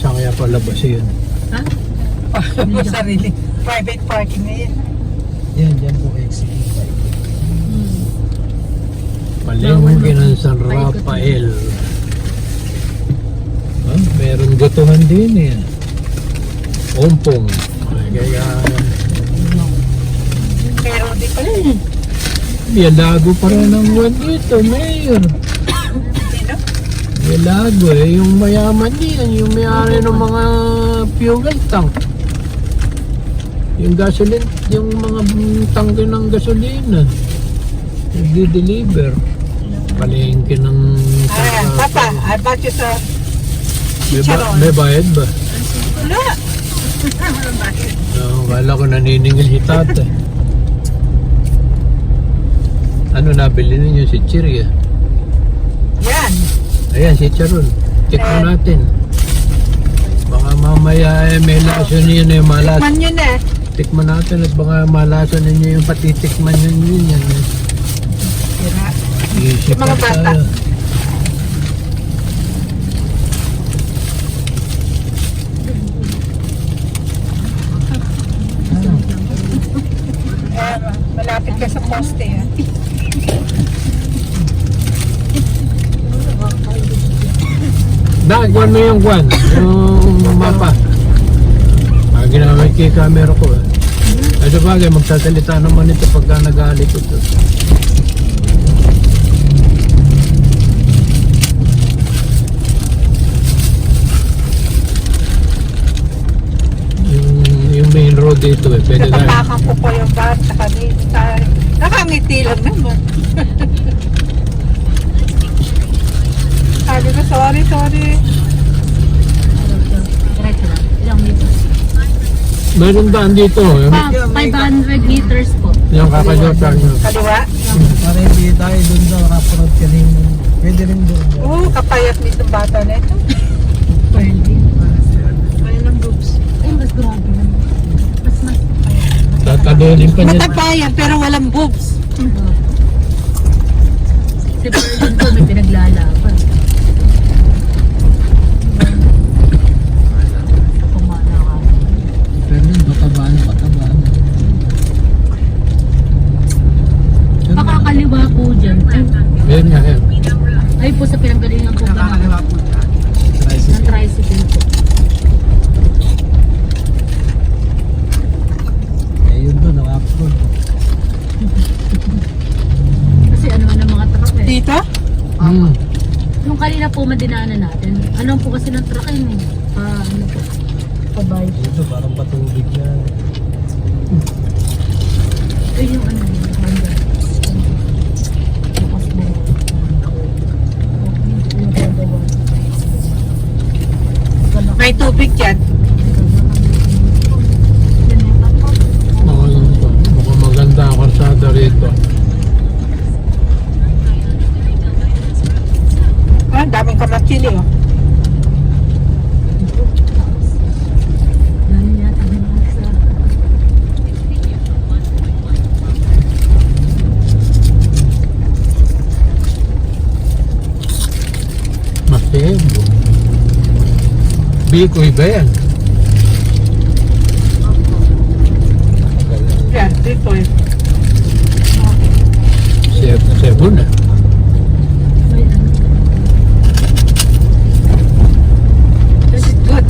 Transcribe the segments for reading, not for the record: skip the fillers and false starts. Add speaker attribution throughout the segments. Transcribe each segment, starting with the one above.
Speaker 1: Saan kaya palabas yun?
Speaker 2: Ha?
Speaker 3: Sarili. Private parking na yan.
Speaker 4: Yan, dyan po exit.
Speaker 1: Palengke ng San Rafael. Meron gotohan din eh. Ompong. Kaya
Speaker 3: Pero di pala.
Speaker 1: Bialago pa rin ang buwan dito, Mayor.
Speaker 3: Sino?
Speaker 1: Bialago eh, yung mayaman yan, yung may-ari ng mga fuel tank. Yung gasoline, yung mga tangke ng gasolina. Nagdi-deliver. Palengke ng
Speaker 3: Papa, I bought you sa
Speaker 1: may bayad ba?
Speaker 3: wala.
Speaker 1: Kala ko naniningil si tata. Ano nabili ninyo? Si Chiria?
Speaker 3: Yan.
Speaker 1: Ayan, si Charon. Tikman natin. Baka mamaya may lason yun eh, malas.
Speaker 3: Man yun eh.
Speaker 1: Tikman natin at baka malason ninyo yung patitikman yun yan.
Speaker 3: Sira.
Speaker 1: Isip
Speaker 3: Mga bata.
Speaker 1: tayo.
Speaker 3: Malapit ka sa poste ah.
Speaker 1: Nagwan mo yung kwan, yung mapa. Ginamit kay camera ko eh. Ay sabagay, magsasalita naman ito pagka nag-aalit ito. Yung main road dito eh, pwede tayo.
Speaker 3: Napatakan ko po yung bat sa kanita. Nakangiti lang naman. Sabi ko, sorry.
Speaker 2: Diretso lang. Ilang meters?
Speaker 1: Meron daan dito. Yung,
Speaker 2: 500 meters po.
Speaker 1: yung kakalimutan nyo.
Speaker 3: Kaliwa.
Speaker 4: Para hindi tayo dun sa Raporod kanina. Pwede rin doon.
Speaker 3: Oo, kapayat nitong bata na ito.
Speaker 2: Pwede. Kaya lang groups. Ay, mas grabe naman. Mas
Speaker 1: Tatalunin pa niya.
Speaker 3: Matapayan pero walang boobs.
Speaker 2: Si Berlin ko may pinaglalaban. Kumana ka.
Speaker 4: Pero yun, patabaan.
Speaker 2: Pakakaliwa po dyan.
Speaker 1: Yan nga yan.
Speaker 2: Ay po sa pinanggalingan po ba ng tricycle po.
Speaker 4: Yun doon, nakapod.
Speaker 2: Kasi ano nga ng mga truck eh.
Speaker 3: Dito?
Speaker 2: Yung kanina po madinaanan natin. Ano po kasi ng truck yun eh. Ano po. Pabay.
Speaker 4: Dito, parang patubig na.
Speaker 2: Ay yung ano yung Honda. Bukas mo. Yung Honda one.
Speaker 3: May tubig dyan.
Speaker 1: Mukhang maganda ang karsada rito.
Speaker 3: Ah, daming kamatsili oh.
Speaker 1: Masebo. Bikoy ba yan?
Speaker 3: Yan, dito eh.
Speaker 1: Cebu na.
Speaker 3: This is good.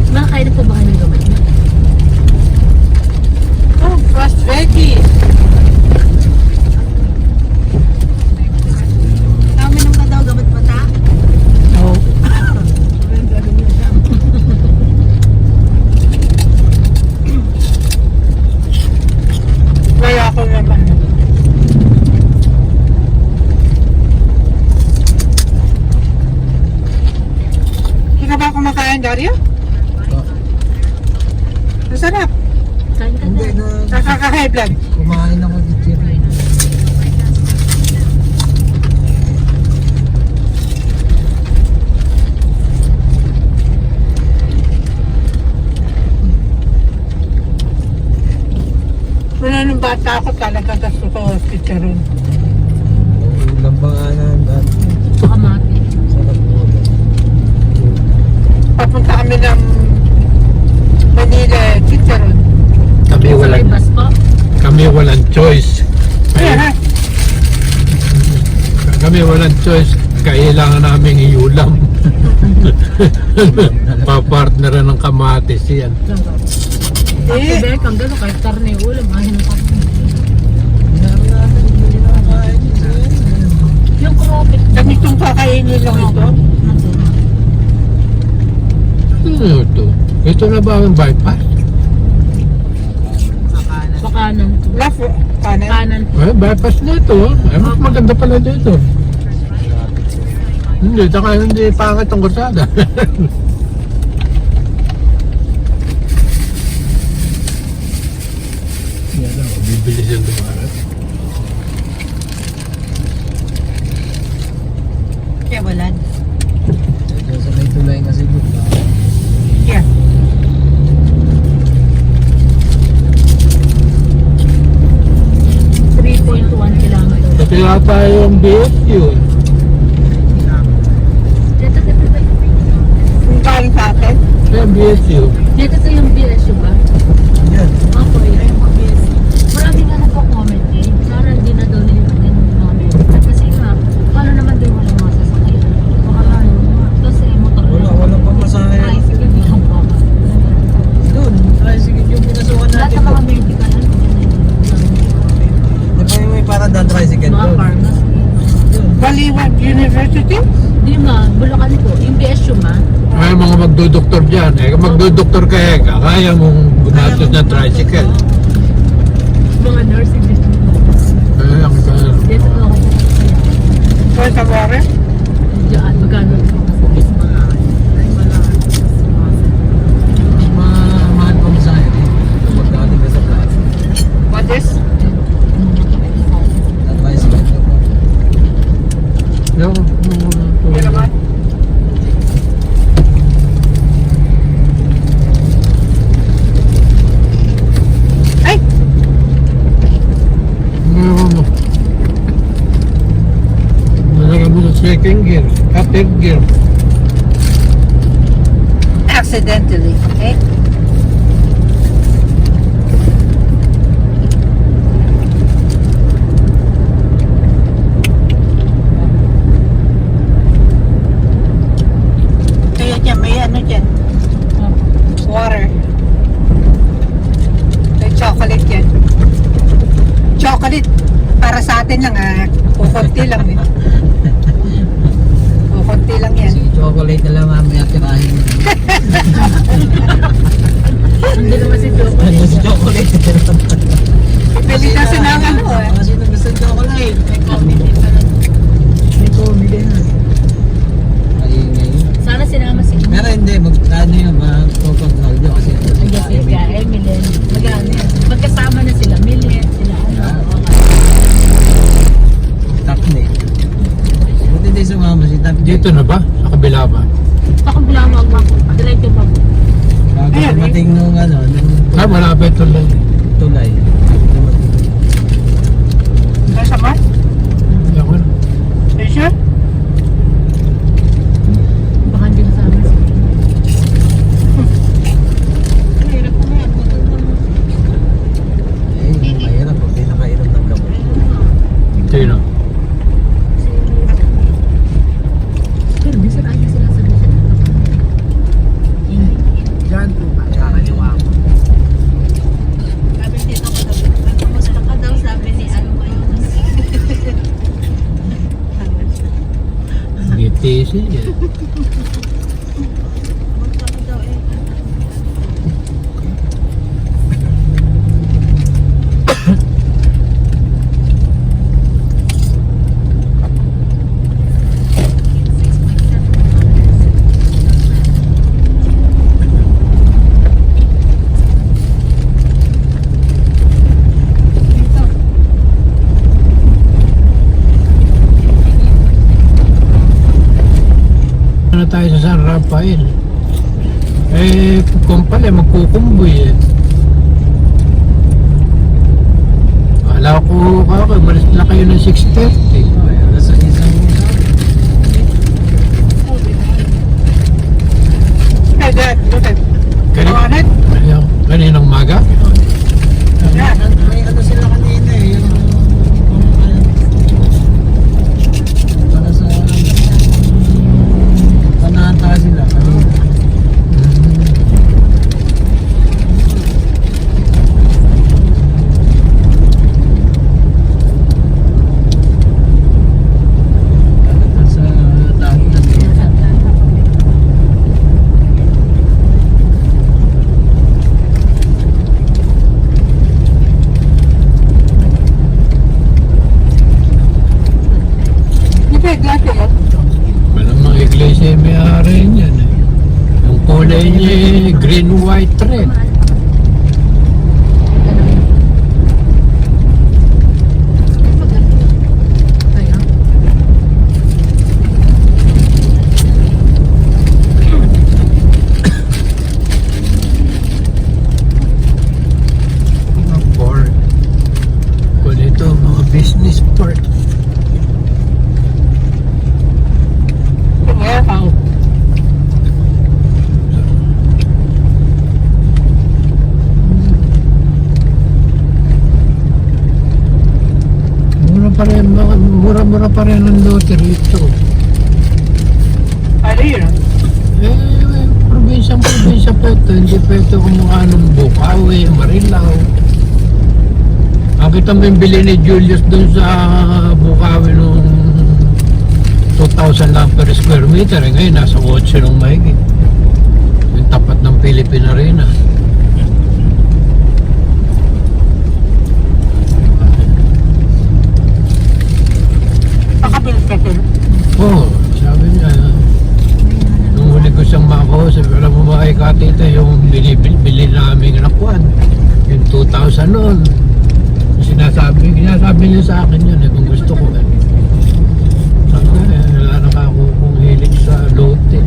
Speaker 2: Makakain na po ba kami gamay?
Speaker 3: Oh, frost veggie.
Speaker 2: Kami nang daw gamot pa ta?
Speaker 3: Oh. Kaya ako naman. Hindi ka ba kumakain, Dario? Masarap.
Speaker 2: Kain ka
Speaker 4: Hindi
Speaker 2: na.
Speaker 4: na,
Speaker 3: Nakaka-high blood.
Speaker 4: kumain ako dito.
Speaker 3: Wala nung bata ako talaga gusto ko hospital ron.
Speaker 4: Lambanganan dati.
Speaker 2: Baka mati.
Speaker 4: Sarap
Speaker 1: walang choice. Kami walang choice. Kailangan namin iulam. Papartneran ng kamatis yan.
Speaker 2: Ate Bek, ang gano'n kahit karne ulam, ayaw ng karne. Yung kropit.
Speaker 3: Ganitong kakainin lang ito.
Speaker 1: Ano ito? Ito na ba ang bypass?
Speaker 2: Pakanan to.
Speaker 3: Left, kanan.
Speaker 2: Kanan to.
Speaker 1: Eh, bypass na ito. Ay, mas maganda pala dito. Hindi, saka hindi pangit ang kursada. Yan lang, bibilis yung dumarap.
Speaker 3: Kaya wala.
Speaker 4: Medyo sa may tulay kasi doon.
Speaker 3: Yeah.
Speaker 2: kilometers.
Speaker 1: Ito yata yung BSU.
Speaker 3: Kung galing sa atin.
Speaker 1: Yung BSU.
Speaker 2: Dito sa yung BSU ba?
Speaker 4: Yan.
Speaker 2: Ako eh. Marami nga nagko-comment eh. Sana hindi na daw nila namin. Kasi nga, paano naman din wala mga sasakyan? Baka kasi motor
Speaker 4: Walang pamasahe.
Speaker 2: Ay, sige, di lang pa.
Speaker 4: Doon. Ay, sige yung pinasukan
Speaker 2: Lahat
Speaker 4: natin.
Speaker 2: ng mga medical, ano?
Speaker 4: Di ba yung may parang tricycle
Speaker 2: Mga
Speaker 4: doon?
Speaker 2: pharmacy.
Speaker 4: Doon.
Speaker 3: Baliwag University?
Speaker 2: Di ma, Bulacan ko. Yung BSU ma.
Speaker 1: Ay, mga magdodoktor dyan. Eh, kung magdodoktor ka eh, kaya mong gumastos ng tricycle.
Speaker 2: Mga nursing dito.
Speaker 1: Eh, ang kaya.
Speaker 2: Dito ko ako.
Speaker 3: Or sa Warren?
Speaker 2: Diyan, magkano?
Speaker 4: Mahal pamasahe. Magkakating ka sa plaza.
Speaker 3: What is?
Speaker 4: Na tricycle ka po.
Speaker 1: Yung,
Speaker 3: Yan naman. Ay!
Speaker 1: ano, nalagyan mo sa second gear, third gear.
Speaker 3: Accidentally. Okay? Kaya dyan, may ano dyan? Water. May chocolate yan. Chocolate. Para sa atin lang ah. Kukunti lang eh. Kukunti lang yan.
Speaker 4: Sige, chocolate na lang mamaya tirahin.
Speaker 2: Hindi naman si Joe.
Speaker 4: Ano si chocolate?
Speaker 3: Pili na sa nang ano eh.
Speaker 4: Kasi gusto ng chocolate.
Speaker 2: May comedy pa lang.
Speaker 4: May comedy na. Ay, ngayon.
Speaker 2: Sana sinama si
Speaker 4: Pero hindi, ano yun, mag-control nyo kasi
Speaker 2: Ang Jessica, Emily, magkasama na sila, Millie, sila ano.
Speaker 4: Takne. Buti hindi sumama si Takne.
Speaker 1: Dito na ba? Sa kabila ba?
Speaker 2: Pakablamag mo ako, diretso pa mo.
Speaker 4: Bago
Speaker 3: Ayan,
Speaker 4: dumating nung ano, nung
Speaker 1: Ah, malapit tuloy.
Speaker 4: tulay.
Speaker 3: Nasa man?
Speaker 1: Hindi ako na.
Speaker 3: Are you sure?
Speaker 2: Baka hindi kasama sila.
Speaker 3: Hirap ko na yan.
Speaker 4: Eh, mahirap. Pag pinakahirap ng gamot.
Speaker 1: Sino?
Speaker 2: Pero minsan ayaw sila sa gusto.
Speaker 4: Diyan po ba? Kakaliwa ko.
Speaker 3: Sabi dito ko daw. Kamusta ka daw sabi ni ano ba yun?
Speaker 1: BTC eh.
Speaker 3: Kamusta ka daw eh.
Speaker 1: Ano tayo sa San Rafael? Eh, kung pala, magkukumboy eh. Wala ko, malis na kayo ng 6:30.
Speaker 4: Ay, alas sa isang
Speaker 3: Hey Dad, look at.
Speaker 1: Kani,
Speaker 3: Wanted?
Speaker 1: kaninang maga?
Speaker 3: Yeah.
Speaker 4: may ano sila kanina.
Speaker 1: niya green, white, red.
Speaker 2: Kaya?
Speaker 1: Mga park. Kung ito, mga business park. Wow. Mura pa rin ang lote rito.
Speaker 5: Ano yun?
Speaker 1: Probinsya pa ito. Hindi pa ito kumukha ng Bukawi, Marilao. Nakita mo yung bili ni Julius dun sa Bukawi nung 2,000 lang per square meter. Ngayon, nasa 8 nung mahigit. Yung tapat ng Philippine Arena.
Speaker 5: Pakabili ka din.
Speaker 1: Oo, sabi niya, nung huli ko siyang makausap, alam mo ba kay Katita, yung bili namin nakuan, yung 2,000 noon. Sinasabi niya sa akin yun, kung gusto ko. Sabi ko, wala na ka ako kung hilig sa lote.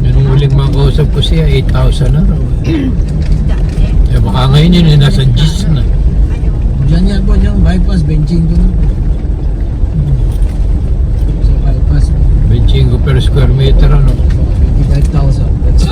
Speaker 1: Yung huling makausap ko siya, 8,000 na raw. Baka ngayon yun, nasa G's na.
Speaker 4: Diyan yan po yung bypass, benching ko. So bypass,
Speaker 1: 25 per square meter, ano.
Speaker 4: 55,000. That's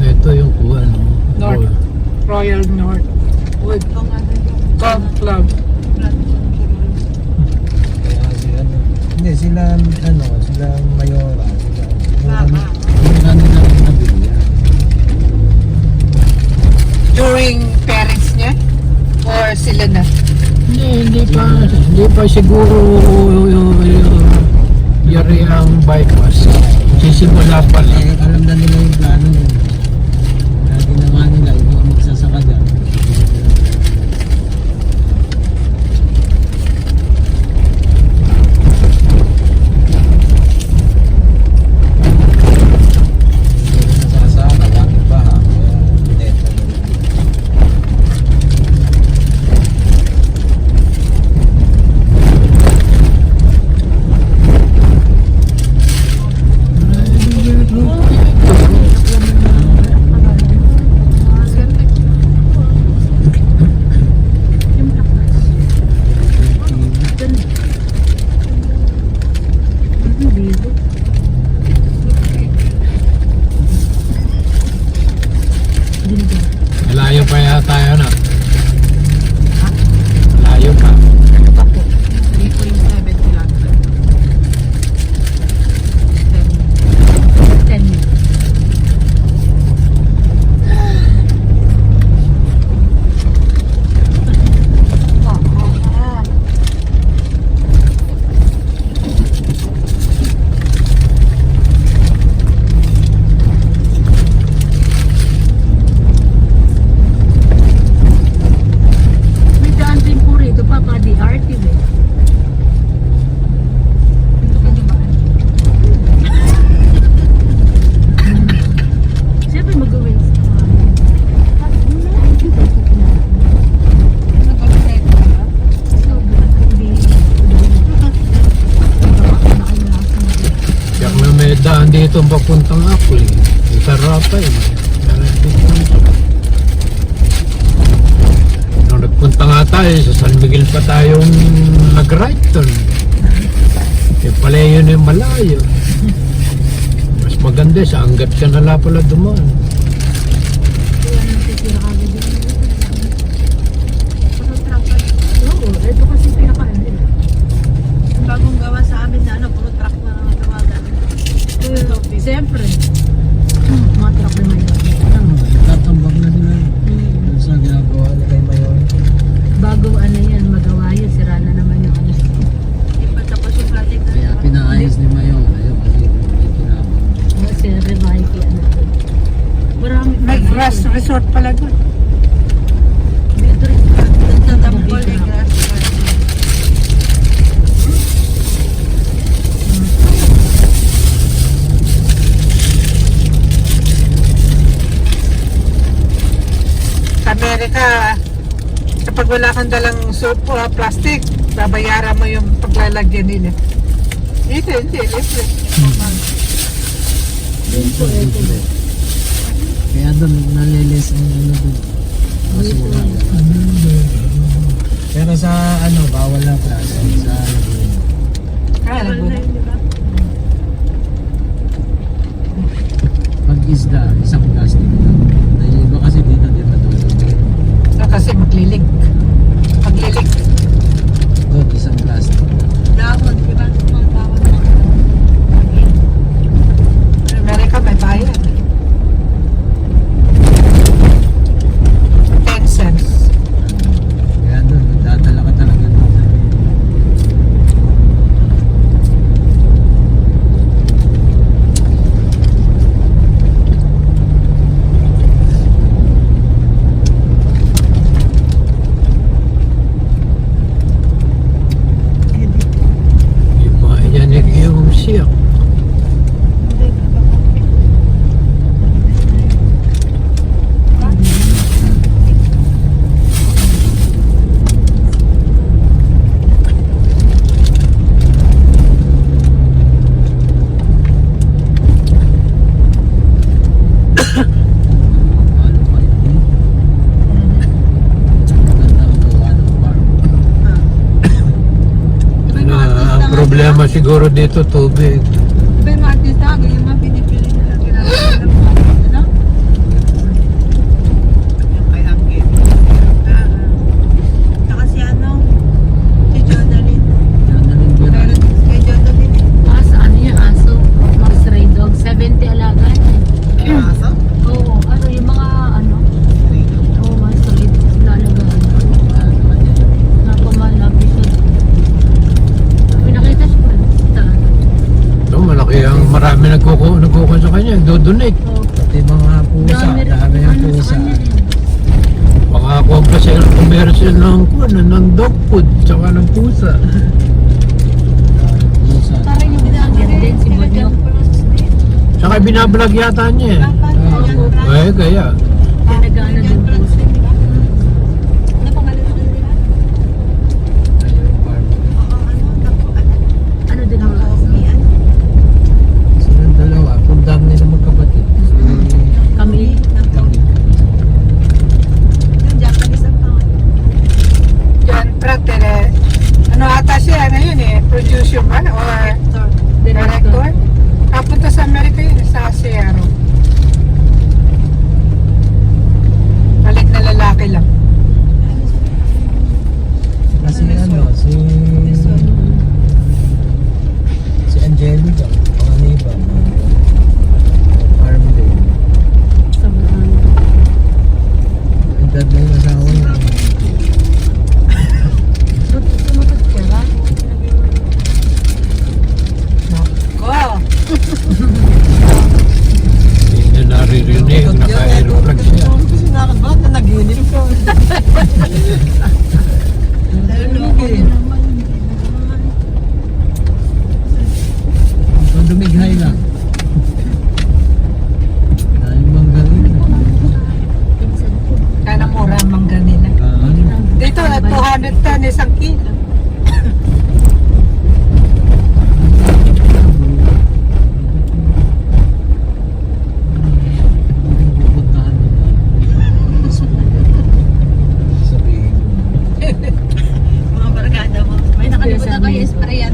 Speaker 1: Ito yung kuha, no.
Speaker 5: North. Royal North. With Golf Club.
Speaker 4: Kaya sila, hindi, sila mayora.
Speaker 3: Mama.
Speaker 4: Sila nila nabili yan.
Speaker 5: During parents niya? Or sila na?
Speaker 1: Hindi pa siguro yari ang bypass. Sisimula pa lang.
Speaker 4: Eh, alam na nila yung plano nila. Kaya ginawa nila, ito ang magsasaka dyan. Nasasaka, bakit ba ha? Kaya binenta nila.
Speaker 1: Malayo pa yata yun, ah. Malayo pa.
Speaker 2: 3.7 kilometers. 10 minutes. May daan din po rito pa, DRT eh. Ito ka di ba? Siyempre mag-uwi.
Speaker 1: Kaya na may daan dito ang papuntang Apple. Yung Sarapa eh. Nung nagpunta nga tayo, sa San Miguel pa tayong nag-right turn. Yung pala yun yung malayo. Mas maganda sa hanggat ka nala pala dumaan.
Speaker 2: Oo, ito kasi pinaka-ano eh.
Speaker 3: Yung bagong gawa sa amin na puro truck na tawagan.
Speaker 2: Siyempre. Mga truck na may
Speaker 4: Tatambak na sila. Doon sa ginagawa nila yung mayor.
Speaker 2: bago ano yan, magawa yun, sira na naman yung ano.
Speaker 3: Hindi pa tapos yung project na
Speaker 4: Kaya pinaayos ni mayor. Ayun, kasi may kinabang.
Speaker 2: Kasi revive ano. Marami.
Speaker 5: May grass resort pala doon.
Speaker 2: Dito rin.
Speaker 3: nagtatambol yung grass park.
Speaker 5: Tsaka, kapag wala kang dalang plastic, babayaran mo yung paglalagyan nila. Dito, hindi, libre.
Speaker 4: Dito, libre. Kaya doon nalilis ang ano doon. Basura. Pero sa ano, bawal na plastic sa Laguna.
Speaker 5: Laguna.
Speaker 4: Pag isda, isang plastic lang. Dahil iba kasi dito, di ba doon?
Speaker 5: So, kasi maglilig. Maglilig.
Speaker 4: Doon, isang plastic lang.
Speaker 3: Dahon, di ba? Mga dahon na.
Speaker 5: Amerika may bayad. 10 cents.
Speaker 4: Kaya doon, dadala ka talaga doon.
Speaker 1: Yung mga yanig yung siyak.
Speaker 4: Ano pa yun? Maganda ang gawa ng farm.
Speaker 1: Ang problema siguro dito, tubig.
Speaker 3: Diba yung mga artista, yung mga pinipili nila ginagawa ng mga ano? Yung kay Angel. Saka si ano, si Jonalyn.
Speaker 4: Yan na rin yun.
Speaker 3: Meron kay Jonalyn.
Speaker 2: Ano yung aso? Mga stray dog. 70 alaga.
Speaker 3: Aso?
Speaker 2: Oo. Ano yung mga ano? Oo, mga stray dogs. Lalagaan.
Speaker 4: Ano naman yan?
Speaker 2: Napamalapit siya. Pinakita siya. Taan.
Speaker 1: No, malaki ang marami nagkukuha sa kanya, dodonate.
Speaker 2: Oo.
Speaker 4: Pati mga pusa, dami ng
Speaker 2: ano
Speaker 4: pusa.
Speaker 2: sa kanya rin.
Speaker 1: Mga commercial ng dog food, tsaka ng pusa.
Speaker 4: Pusa.
Speaker 2: Parang yung vlogger din si Banyok.
Speaker 1: Tsaka binablog yata niya eh. Eh, kaya.
Speaker 2: Pinagana din po siya.
Speaker 3: Ano pangalan na nila?
Speaker 4: Ayun, farm.
Speaker 3: Oo, ano?
Speaker 2: Ano din ang aso?
Speaker 4: Silang dalawa, kundang nila magkapatid.
Speaker 2: Kami.
Speaker 4: Kami.
Speaker 3: Yung Japanese ang pangalan.
Speaker 5: John Pratt, ano ata siya, ano yun eh, producer ba? Or director? Kapunta sa Amerika yun, sa Sierra. Balik na lalaki lang.
Speaker 4: Kasi ano, si Angelica, mga neighbor. Farm din.
Speaker 2: Sa mga
Speaker 4: Edad na yung asawa niya.
Speaker 2: sumagot siya ba?
Speaker 5: Wow!
Speaker 1: Hindi na naririnig, naka-aeroplug siya.
Speaker 4: Kasi nakakabak na nag-uniform.
Speaker 3: Loko din naman.
Speaker 4: Kung dumighay lang. Dahil manggaling.
Speaker 2: Pinsan ko.
Speaker 5: Kaya mura ang mangga nila. Dito, 200 ton isang kilo.
Speaker 4: Pupuntahan nila. Sabihin mo.
Speaker 3: Mga barkada mo. May nakalimutan kayo sprayan.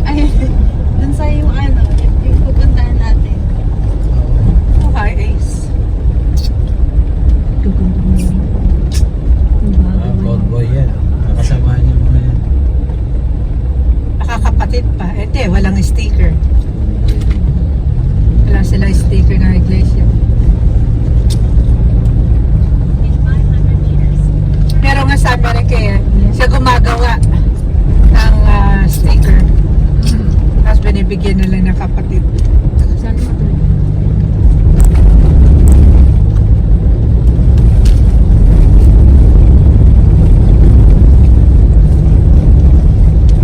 Speaker 3: Ay, dun sa yung ano, yung pupuntahan natin.
Speaker 5: Okay, Ace.
Speaker 2: Gaganda mo yun. Ang bago mo.
Speaker 4: Gold boy yan. Nakasama niya mga yan.
Speaker 5: Nakakapatid pa. Ete, walang sticker. Wala sila sticker ng iglesia. Pero nga sa Amerika eh, siya gumagawa ng sticker. Tapos binibigyan nila ng kapatid.
Speaker 2: Saan mo ito?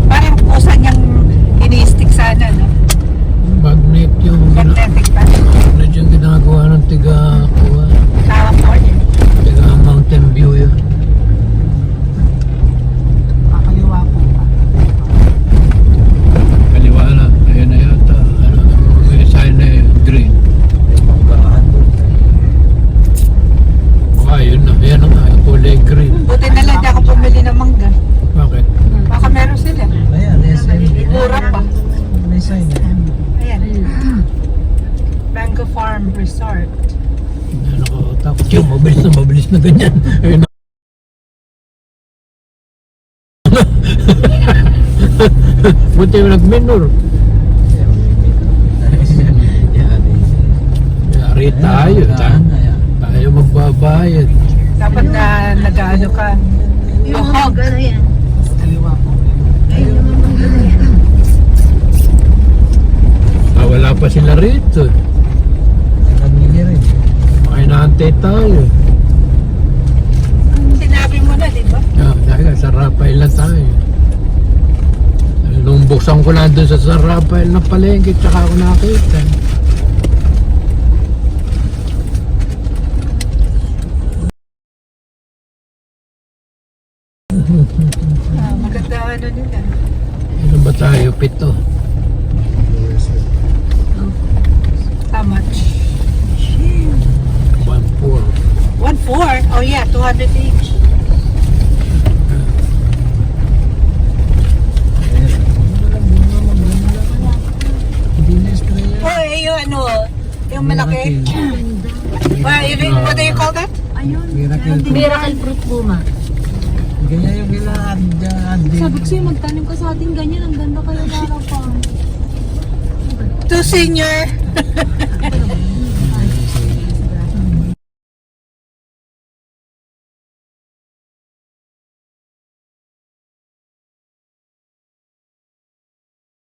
Speaker 5: Parang pusa niyang ini-stick sana, no?
Speaker 1: Magnet
Speaker 5: Magnetic pa.
Speaker 1: magnet yung ginagawa ng tiga
Speaker 5: California.
Speaker 1: Mountain View
Speaker 5: resort.
Speaker 1: Nakakatakot yung mabilis na ganyan. Ayun na. Buti yung nag-minor. Yari tayo. Tayo magbabayad.
Speaker 5: Dapat na nag-ano ka.
Speaker 3: Yung mga gano'n yan.
Speaker 4: Kaliwa po.
Speaker 3: Ay, yung mga gano'n yan.
Speaker 1: Wala pa sila rito.
Speaker 4: Kami rin.
Speaker 1: Makinahantay tayo.
Speaker 5: Sinabi mo na, di ba?
Speaker 1: Dahil sa Rafael na tayo. Nung buksan ko na doon sa San Rafael na palengke, tsaka ako nakita.
Speaker 5: Maganda ano nila.
Speaker 1: Ano ba tayo? 7.
Speaker 5: How much?
Speaker 1: 1-4.
Speaker 5: 1.4? Oh yeah, 200 each.
Speaker 4: Hindi na spray yan.
Speaker 5: Oh, yung ano, yung malaki. What do you call that?
Speaker 3: Ayun.
Speaker 4: Miracle fruit.
Speaker 2: Miracle fruit buma.
Speaker 4: Ganyan yung kailangan dyan.
Speaker 3: Sabi ko sa'yo, magtanim ka sa atin ganyan. Ang ganda kayo harapan.
Speaker 5: To senior.